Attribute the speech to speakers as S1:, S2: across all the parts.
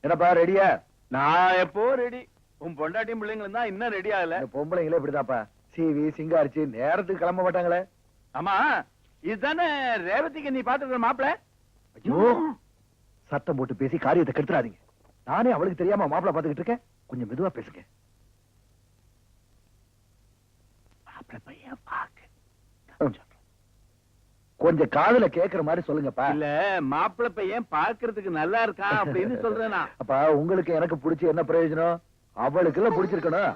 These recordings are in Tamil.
S1: என்னப்பா ரெடியா?
S2: நான் எப்போ ரெடி. உன் பொண்டாட்டியும் பிள்ளைங்களும் தான் இன்னும் ரெடி ஆகல.
S1: பொம்பளைங்களே இப்படிதாப்பா, சீவி சிங்காரிச்சு நேரத்துக்கு கிளம்ப மாட்டாங்களே.
S2: ஆமா, இதுதானே ரேவதிக்கு நீ பாத்துக்கிற மாப்பிள?
S1: ஐயோ, சத்தம் போட்டு பேசி காரியத்தை கெடுத்துறாதீங்க. நானே அவளுக்கு தெரியாம மாப்பிள பாத்துக்கிட்டு இருக்கேன். கொஞ்சம் மெதுவா பேசுங்க. மாப்பிள பையன் பாக்க கொஞ்சம் காதுல கேக்குற மாதிரி சொல்லுங்கப்பா.
S2: இல்ல, மாப்பிள பையன் பாக்குறதுக்கு நல்லா இருக்கான் அப்படின்னு சொல்றேனா?
S1: அப்பா, உங்களுக்கு எனக்கு பிடிச்சி என்ன பிரயோஜனம்? அவளுக்கு எல்லாம் பிடிச்சிருக்கணும்.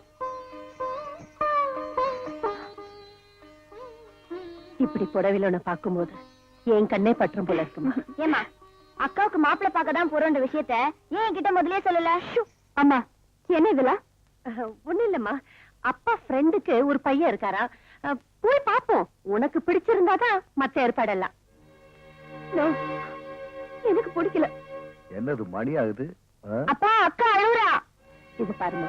S3: இப்படி புடவில பார்க்கும் போது என் கண்ணே பற்றும் போல இருக்குமா?
S4: ஏமா, அக்காவுக்கு மாப்பிள்ள பார்க்கதான் போறோன்ற விஷயத்த ஏன் கிட்ட முதலே சொல்லல?
S3: அம்மா, என்ன இதெல்லாம்? ஒண்ணு இல்லம்மா, அப்பா ஃப்ரெண்டுக்கு ஒரு பையன் இருக்காரா, போய் பாப்போம். உனக்கு பிடிச்சிருந்தாதான் மத்த ஏற்பாடெல்லாம். எனக்கு பிடிக்கல.
S1: என்னது மணி ஆகுது?
S4: அப்பா, அக்கா அழுறா.
S3: இது பாருமா,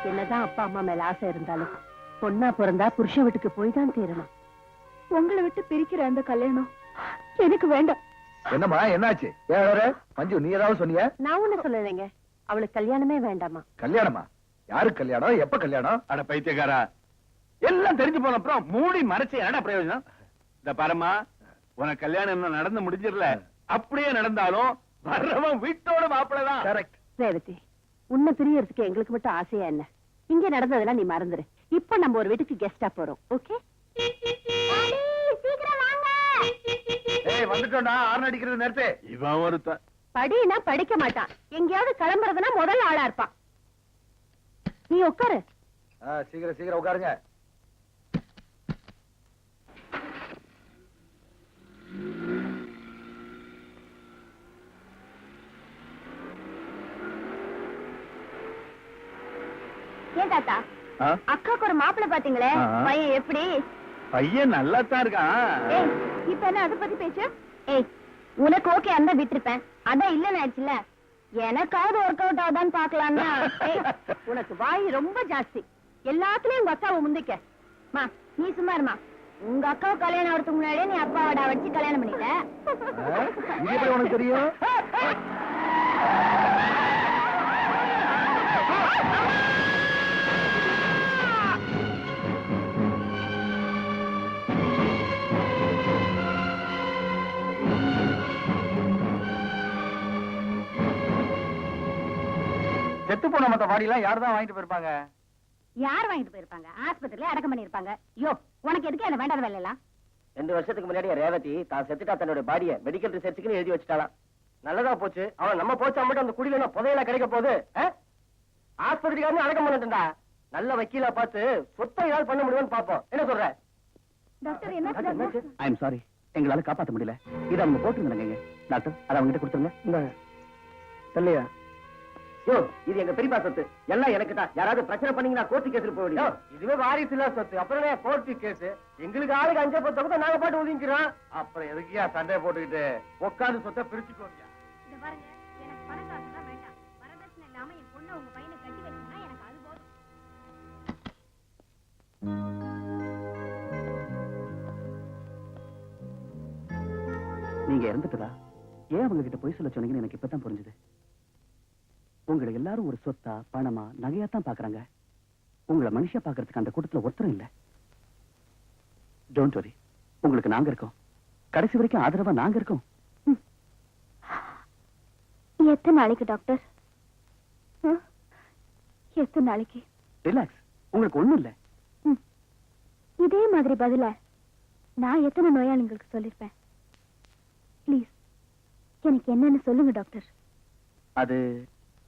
S3: என்னதான் அப்பா அம்மா மேல ஆசை இருந்தாலும் பொண்ணா பிறந்தா புருஷ வீட்டுக்கு போய் தான் தீரணும்.
S4: உங்களை விட்டு பிரிக்கிற அந்த கல்யாணம் எனக்கு வேண்டாம்.
S1: என்னம்மா, என்னாச்சு? மஞ்சு, நீ ஏதாவது சொன்னியா?
S3: நான் ஒண்ணு சொல்லலைங்க, அவளுக்கு கல்யாணமே வேண்டாமா.
S1: கல்யாணமா? யாருக்கு கல்யாணம்? எப்ப கல்யாணம்?
S2: அட பைத்தியக்காரா, எல்லாம் தெரிஞ்சு போன அப்புறம் மூடி மறைச்சு என்ன பிரயோஜனம்? இந்த பாரம்மா, உனக்கு கல்யாணம் இன்னும் நடந்து முடிஞ்சிடல. அப்படியே நடந்தாலும் வர்றவன் வீட்டோட மாப்பிளதான்.
S1: கரெக்ட்.
S3: ரேவதி, உன்னை பிரியறதுக்கு எங்களுக்கு மட்டும் ஆசையா என்ன? இங்க நடந்ததெல்லாம் நீ மறந்துரு. இப்ப நம்ம ஒரு வீட்டுக்கு கெஸ்டா போறோம். ஓகே?
S1: வந்துட்டோம்டா. ஆர்ன் அடிக்கிறது நேரத்தே.
S2: இவன் ஒருத்த
S3: படினா படிக்க மாட்டான், எங்கேயாவது கிளம்புறதுன்னா முதல் ஆளா இருப்பான். நீ உட்காரு.
S1: சீக்கிரம் சீக்கிரம் உட்காருங்க.
S4: ஏன் தாத்தா, அக்காவுக்கு ஒரு மாப்பிள்ள பாத்தீங்களே, பையன் எப்படி?
S2: பையன் நல்லா தான் இருக்கான்.
S4: இப்ப என்ன அதை பத்தி பேச்சு? ஏய், உனக்கு ஓகே அந்த விட்டுருப்பேன், அதான் இல்லன்னு ஆயிடுச்சுல. எனக்காவது ஒர்க் அவுட் ஆகுதான்னு பாக்கலாம்னா.
S3: உனக்கு வாய் ரொம்ப ஜாஸ்தி. எல்லாத்துலயும் உங்க அக்காவை முந்திக்க.
S4: மா, நீ சும்மா இருமா. உங்க அக்காவை கல்யாணம் ஆகிறதுக்கு முன்னாடியே நீ அப்பாவோட வச்சு கல்யாணம் பண்ணிட்ட.
S1: இது எப்படி உனக்கு தெரியும்?
S2: செத்து போன மத்த பாடியெல்லாம் யார் தான் வாங்கிட்டு போயிருப்பாங்க?
S4: யார் வாங்கிட்டு போயிருப்பாங்க? ஆஸ்பத்திரியில அடக்கம் பண்ணிருப்பாங்க. யோ, உனக்கு எதுக்கு என்ன வேண்டாத வேலை எல்லாம்?
S5: 2 வருஷத்துக்கு முன்னாடி ரேவதி தான் செத்துட்டா தன்னுடைய பாடியை மெடிக்கல் ரிசர்ச்சுக்கு எழுதி வச்சுட்டாலாம். நல்லதா போச்சு. அவன் நம்ம போச்சா மட்டும் அந்த குடியில புதையல கிடைக்க போகுது. ஆஸ்பத்திரிக்காரன்னு அடக்கம் பண்ணிட்டுண்டா. நல்ல வக்கீலா பார்த்து சொத்தை ஏதாவது பண்ண முடியும்னு பாப்போம். என்ன சொல்ற?
S4: டாக்டர், என்ன?
S5: ஐ எம் சாரி, எங்களால காப்பாற்ற முடியல. இதை அவங்க போட்டுருந்தாங்க டாக்டர். அதை அவங்க கிட்ட கொடுத்துருங்க.
S1: இல்லையா?
S5: யோ, இது எங்க பெரியப்பா சொத்து. எல்லாம் எனக்கு தான். யாராவது பிரச்சனை பண்ணீங்கன்னா கோர்ட்டு கேஸ் போக வேண்டியது. இதுவே வாரிசு இல்ல சொத்து. அப்புறம் கோர்ட்டு கேஸ். எங்களுக்கு ஆளுக்கு 5 பத்து நாங்க பாட்டு ஒதுங்கிறோம்.
S1: அப்புறம் எதுக்கியா சண்டை போட்டுக்கிட்டு? உட்காந்து சொத்தை பிரிச்சுக்கோங்க.
S4: இத பாருங்க, எனக்கு பணம் காசுலாம் வேண்டாம். வரதட்சணை இல்லாம என் பொண்ணை உங்க பையனை கட்டி வச்சீங்கன்னா எனக்கு அது போதும்.
S5: நீங்க இறந்துட்டதா ஏன் அவங்க கிட்ட பொய் சொல்ல சொன்னீங்கன்னு எனக்கு இப்பதான் புரிஞ்சுது. உங்களை எல்லாரும் ஒரு சொத்தா, பணமா, நகையாத்தான் பாக்குறாங்க. உங்களை மனுஷ பாக்குறதுக்கு அந்த கூட்டத்துல ஒருத்தரும் இல்ல. டோன்ட் வரி, உங்களுக்கு நாங்க இருக்கோம். கடைசி வரைக்கும் ஆதரவா நாங்க இருக்கோம்.
S4: எத்தனை நாளைக்கு டாக்டர்? எத்தனை நாளைக்கு?
S5: ரிலாக்ஸ், உங்களுக்கு ஒண்ணும் இல்ல.
S4: இதே மாதிரி பதில நான் எத்தனை நோயாளிங்களுக்கு சொல்லிருப்பேன். ப்ளீஸ், எனக்கு என்னன்னு சொல்லுங்க டாக்டர்.
S5: அது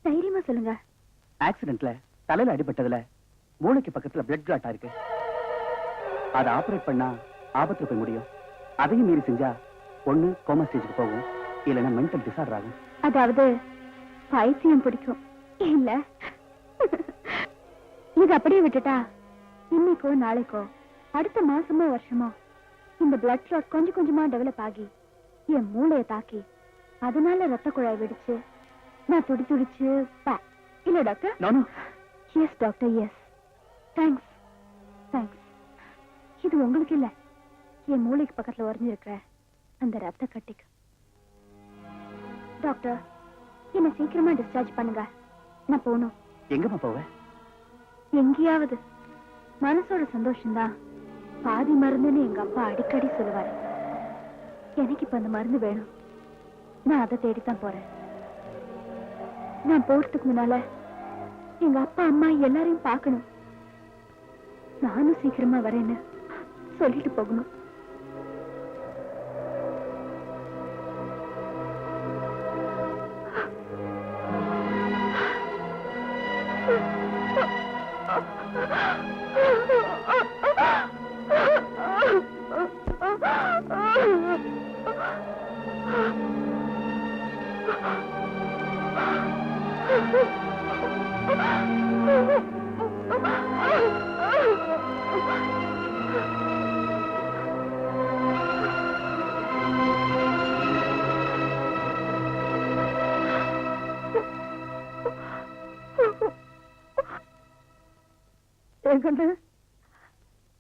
S4: தைரியமா சொல்லுங்க.
S5: ஆக்சிடென்ட்ல தலையில அடிபட்டதுல மூளைக்கு பக்கத்துல பிளட் கிளாட் இருக்கு. அதை ஆபரேட் பண்ணா ஆபத்துல போய் முடியும். அதையும் மீறி செஞ்சா ஒண்ணு கோமா ஸ்டேஜுக்கு போகும், இல்லைன்னா மென்டல் டிசார்டர் ஆகும்.
S4: அதாவது பைத்தியம் பிடிக்கும் இல்ல? இது அப்படியே விட்டுட்டா இன்னைக்கோ நாளைக்கோ அடுத்த மாசமோ வருஷமோ இந்த பிளட் கிளாட் கொஞ்சம் கொஞ்சமா டெவலப் ஆகி என் மூளையை தாக்கி அதனால ரத்த குழாய் வெடிச்சு நான் துடிச்சு இல்ல doctor? Yes doctor, yes. Thanks thanks. இது உங்களுக்கு இல்ல, என் மூளைக்கு பக்கத்துல உறைஞ்சிருக்கிற அந்த ரத்த கட்டிக்கு. டாக்டர், என்ன சீக்கிரமா டிஸ்சார்ஜ் பண்ணுங்க. நான் போகணும்.
S5: எங்கம்மா போவ?
S4: எங்கேயாவது. மனசோட சந்தோஷம்தான் பாதி மருந்துன்னு எங்க அப்பா அடிக்கடி சொல்லுவாரு. எனக்கு இப்ப அந்த மருந்து வேணும். நான் அதை தேடித்தான் போறேன். நான் போறதுக்கு முன்னால எங்க அப்பா அம்மா எல்லாரையும் பார்க்கணும். நானும் சீக்கிரமா வரேன்னு சொல்லிட்டு போகணும்.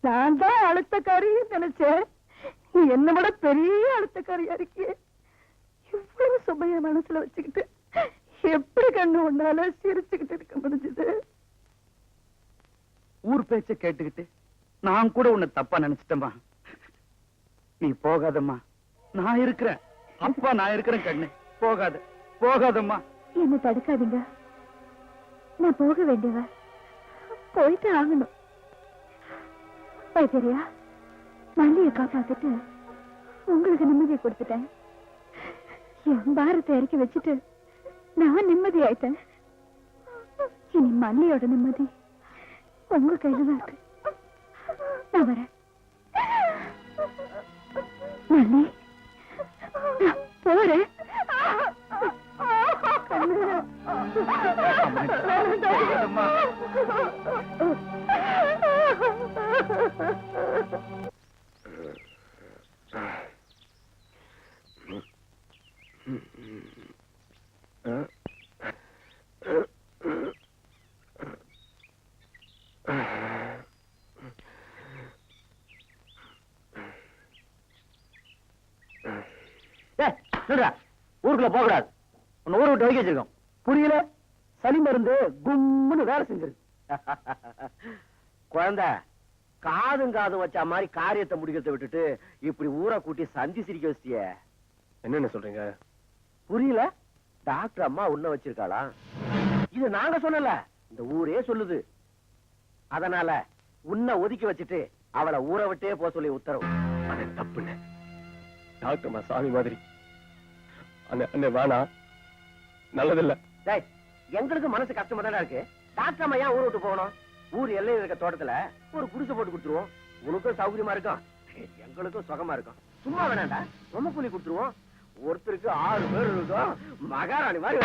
S4: நான் தான் அழுத்தக்காரின்னு நினைச்சேன். நீ என்ன விட பெரிய அழுத்தக்காரியா இருக்கியே. இவ்வளவு சுமைய மனசுல வச்சுக்கிட்டு எப்படி கண்ணு ஒன்னால சிரிச்சுக்கிட்டு இருக்க முடிஞ்சது?
S5: ஊர் பேச்ச கேட்டுக்கிட்டு நான் கூட உன்னை தப்பா நினைச்சிட்டேம்மா. நீ போகாதம்மா, நான் இருக்கிறேன். அப்பா நான் இருக்கிறேன் கண்ணு. போகாத, போகாதம்மா.
S4: என்ன தடுக்காதீங்க. நான் போக வேண்டியவ. போயிட்டு ஆகணும். வைத்தியரியா, மல்லியை காப்பாத்திட்டு உங்களுக்கு நிம்மதியை கொடுத்துட்டேன். என் பாரத்தை இறக்கி வச்சுட்டு நான் நிம்மதி ஆயிட்டேன். இனி மல்லியோட நிம்மதி உங்க கையில தான் இருக்கு. நான் வரேன். மல்லி, நான் போறேன்.
S5: ஊருக்குள்ள போக கூடாது. உன்னை ஊரை விட்டு வைக்க வச்சிருக்கோம். புரியல? சளி மருந்து கும்முன்னு வேலை செஞ்சிருக்கு.
S1: குழந்தை காதும் வச்ச மாதிரி காரியத்தை முடிக்கிறத விட்டுட்டு இப்படி ஊரை கூட்டி சந்தி சிரிக்க வச்சிட்டிய.
S2: என்னென்ன சொல்றீங்க?
S1: புரியல? டாக்டர் அம்மா உன்ன வச்சிருக்காளா? இது நாங்க சொல்லல, இந்த ஊரே சொல்லுது. அதனால உன்னை ஒதுக்கி வச்சுட்டு அவளை ஊரை விட்டே போக சொல்லி உத்தரவு.
S2: அது தப்புன்னு. டாக்டர் அம்மா சாமி மாதிரி. அண்ணே வேணா, நல்லதில்ல.
S1: எங்களுக்கு மனசு கஷ்டமா தானே இருக்கு. டாக்டர் அம்மா ஏன் ஊரை விட்டு போகணும்? ஊர் எல்லையில் இருக்க தோட்டத்துல ஒரு குடிசை போட்டு கொடுத்துருவோம். உனக்கும் சௌகரியமா இருக்கும், எங்களுக்கும் சுகமா இருக்கும். சும்மா வேணாண்டா, ரொம்ப கூலி கொடுத்துருவோம். ஒருத்தருக்கு 6 பேர் இருக்கும். மகாராணி மாதிரி.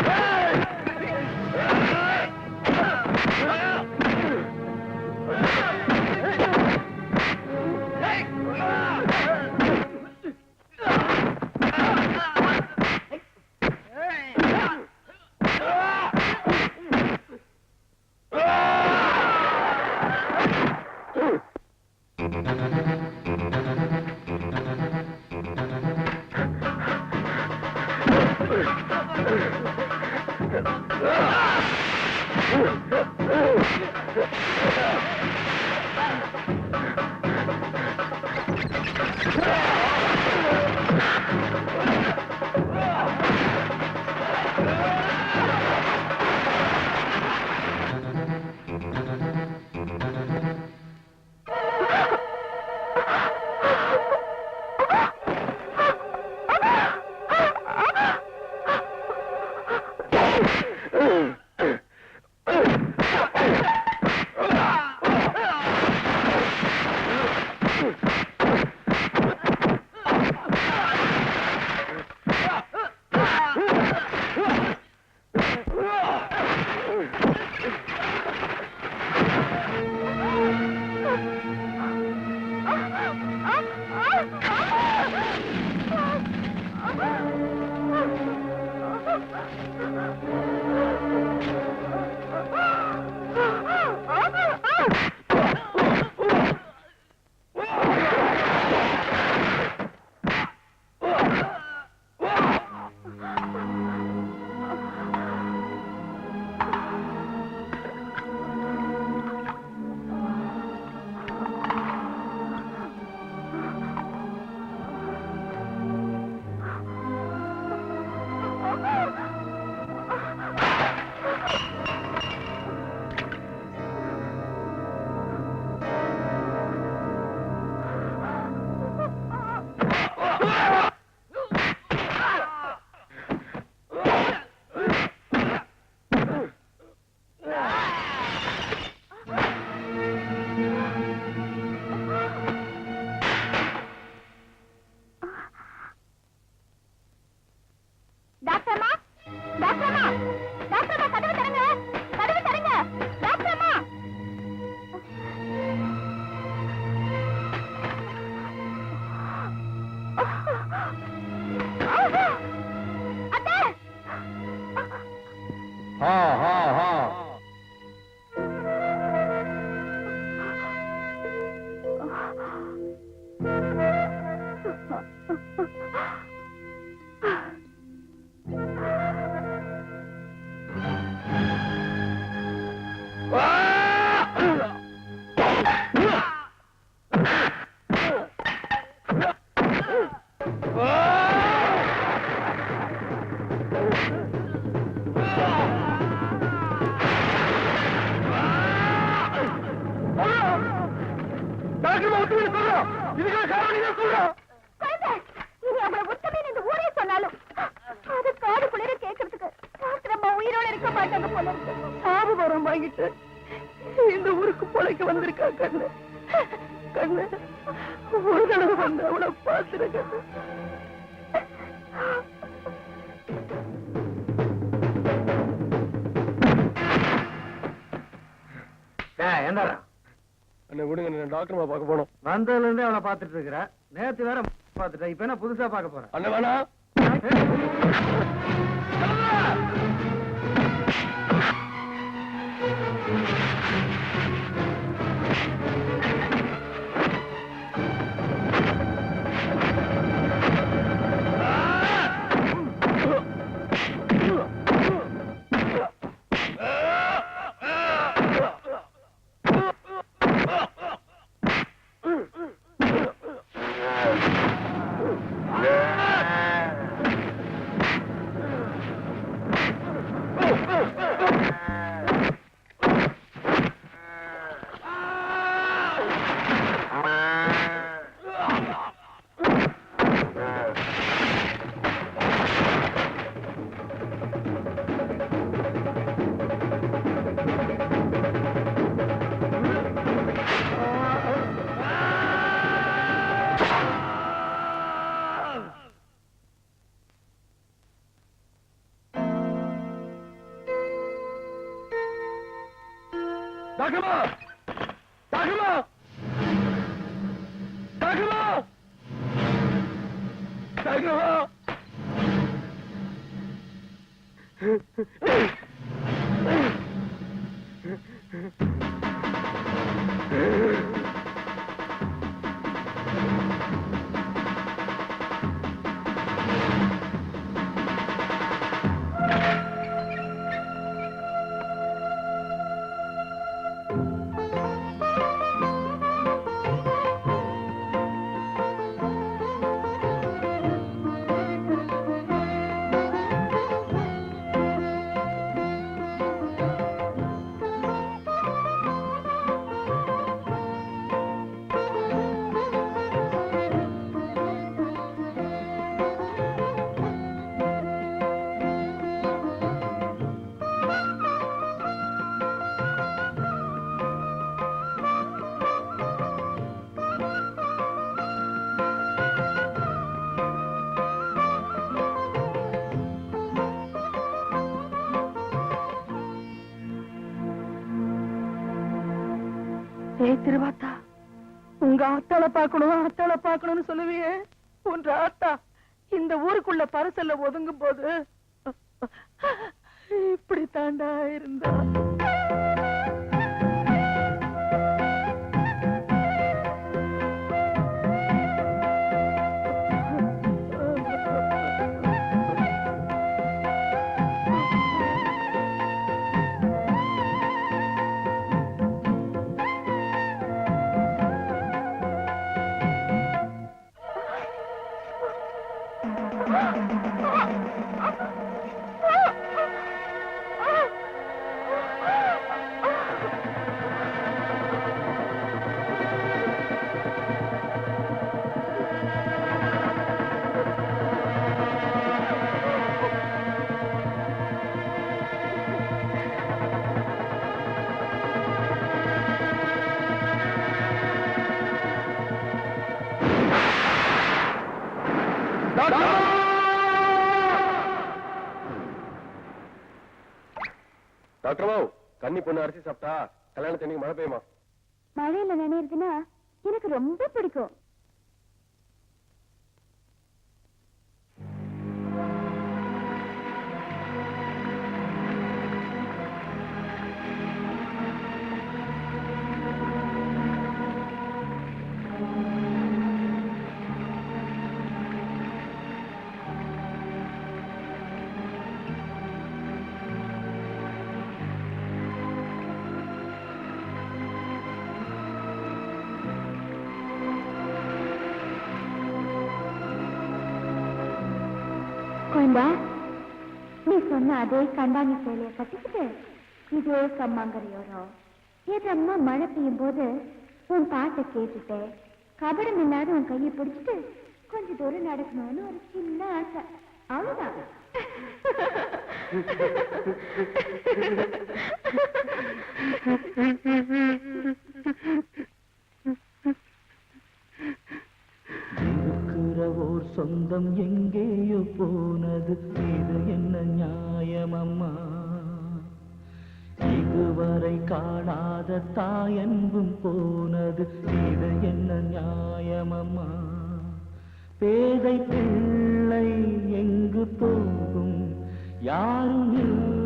S2: இதுக்காக காரணம் நீ தான் சொல்றோம்.
S4: இனி அவளை ஒத்தமே இந்த ஊரே சொன்னாலும் அது காது குளிர கேட்கறதுக்கு சாஸ்திரமா உயிரோட இருக்க மாட்டாங்க போல இருக்கு.
S3: சாவு வரம் வாங்கிட்டு இந்த ஊருக்கு பொழைக்க வந்திருக்கா கண்ணு. கண்ணு ஒரு தடவை வந்து அவளை பார்த்துரு கண்ணு.
S1: என்னடா
S2: அண்ணா விடுங்க, டாக்டர் பார்க்க போனோம்.
S1: வந்ததுல இருந்தே அவளை பாத்துட்டு இருக்கிற. நேத்து வேற பாத்துட்டேன், இப்ப என்ன புதுசா பார்க்க போறேன்?
S2: அண்ணா வேணா. டாக்டர்மா, டாக்டர்மா, டாக்டர்மா, டாக்டர்மா.
S3: திருவாத்தா, உங்க ஆத்தாளை பார்க்கணும்னு சொல்லுவியே. உன்ற ஆத்தா இந்த ஊருக்குள்ள பரிசல்ல ஒதுங்கும் போது இப்படி தாண்டா இருந்தா.
S2: டாக்டர் பாபு, கன்னி பொண்ணு அரிசி சாப்பிட்டா கல்யாணத்தன்னைக்கு மழை பெய்யுமா?
S4: மழையில நினைறதுன்னா எனக்கு ரொம்ப பிடிக்கும். கோயந்தா, நீ சொன்ன அதே கண்டாங்கி சேலைய கட்டிக்கிட்டு இதே கம்மாங்கரையோரம் ஏதம்மா மழை பெய்யும் போது உன் பாட்டை கேட்டுட்டு கபடம் இல்லாத உன் கையை பிடிச்சிட்டு கொஞ்ச தூரம் நடக்கணும்னு ஒரு சின்ன ஆசை, அவ்வளவுதான்.
S6: இருக்கிற ஓர் சொந்தம் எங்கேயோ போனது, இது என்ன நியாயமம்மா? இதுவரை காணாத தாயன்பும் போனது, இது என்ன நியாயமம்மா? பேதை பிள்ளை எங்கு போகும், யாரும் இல்லை.